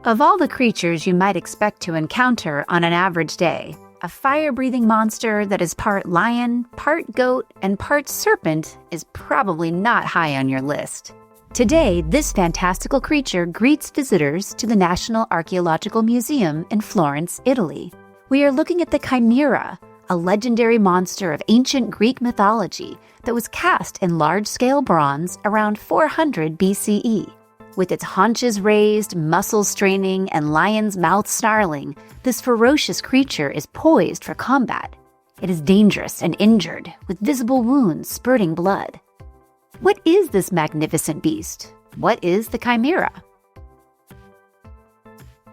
Of all the creatures you might expect to encounter on an average day, a fire-breathing monster that is part lion, part goat, and part serpent is probably not high on your list. Today, this fantastical creature greets visitors to the National Archeological Museum in Florence, Italy. We are looking at the Chimera, a legendary monster of ancient Greek mythology that was cast in large-scale bronze around 400 BCE. With its haunches raised, muscles straining, and lion's mouth snarling, this ferocious creature is poised for combat. It is dangerous and injured, with visible wounds spurting blood. What is this magnificent beast? What is the Chimera?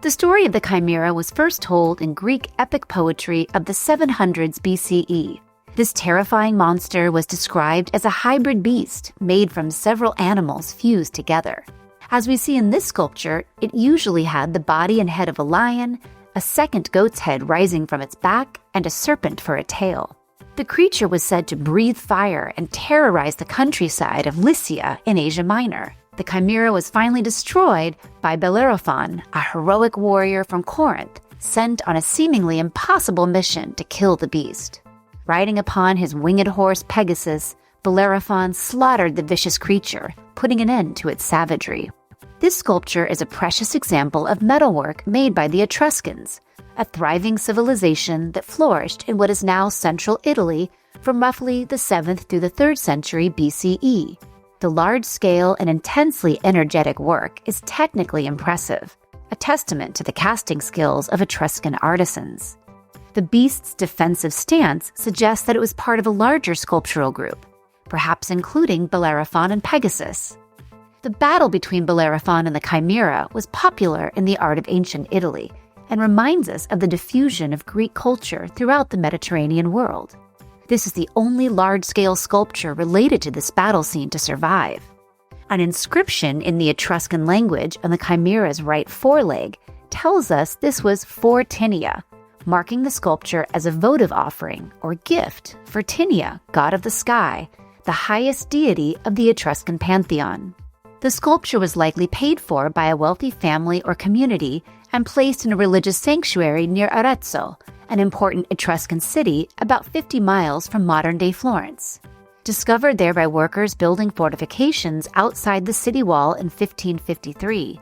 The story of the Chimera was first told in Greek epic poetry of the 700s BCE. This terrifying monster was described as a hybrid beast made from several animals fused together. As we see in this sculpture, it usually had the body and head of a lion, a second goat's head rising from its back, and a serpent for a tail. The creature was said to breathe fire and terrorize the countryside of Lycia in Asia Minor. The Chimera was finally destroyed by Bellerophon, a heroic warrior from Corinth, sent on a seemingly impossible mission to kill the beast. Riding upon his winged horse Pegasus, Bellerophon slaughtered the vicious creature, putting an end to its savagery. This sculpture is a precious example of metalwork made by the Etruscans, a thriving civilization that flourished in what is now central Italy from roughly the 7th through the 3rd century BCE. The large-scale and intensely energetic work is technically impressive, a testament to the casting skills of Etruscan artisans. The beast's defensive stance suggests that it was part of a larger sculptural group, perhaps including Bellerophon and Pegasus. The battle between Bellerophon and the Chimera was popular in the art of ancient Italy and reminds us of the diffusion of Greek culture throughout the Mediterranean world. This is the only large-scale sculpture related to this battle scene to survive. An inscription in the Etruscan language on the Chimera's right foreleg tells us this was for Tinia, marking the sculpture as a votive offering or gift for Tinia, god of the sky, the highest deity of the Etruscan pantheon. The sculpture was likely paid for by a wealthy family or community and placed in a religious sanctuary near Arezzo, an important Etruscan city about 50 miles from modern-day Florence. Discovered there by workers building fortifications outside the city wall in 1553,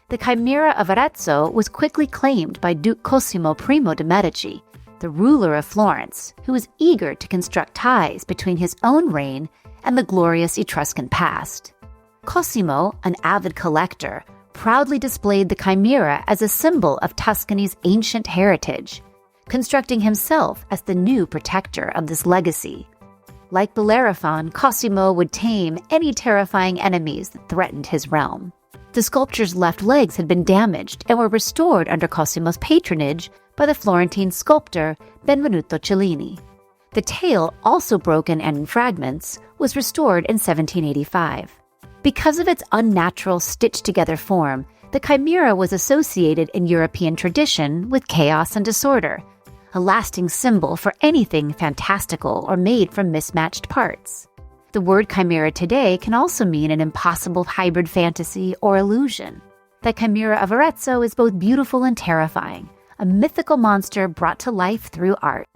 the Chimera of Arezzo was quickly claimed by Duke Cosimo I de' Medici, the ruler of Florence, who was eager to construct ties between his own reign and the glorious Etruscan past. Cosimo, an avid collector, proudly displayed the Chimera as a symbol of Tuscany's ancient heritage, constructing himself as the new protector of this legacy. Like Bellerophon, Cosimo would tame any terrifying enemies that threatened his realm. The sculpture's left legs had been damaged and were restored under Cosimo's patronage by the Florentine sculptor Benvenuto Cellini. The tail, also broken and in fragments, was restored in 1785. Because of its unnatural, stitched-together form, the Chimera was associated in European tradition with chaos and disorder, a lasting symbol for anything fantastical or made from mismatched parts. The word chimera today can also mean an impossible hybrid fantasy or illusion. The Chimera of Arezzo is both beautiful and terrifying, a mythical monster brought to life through art.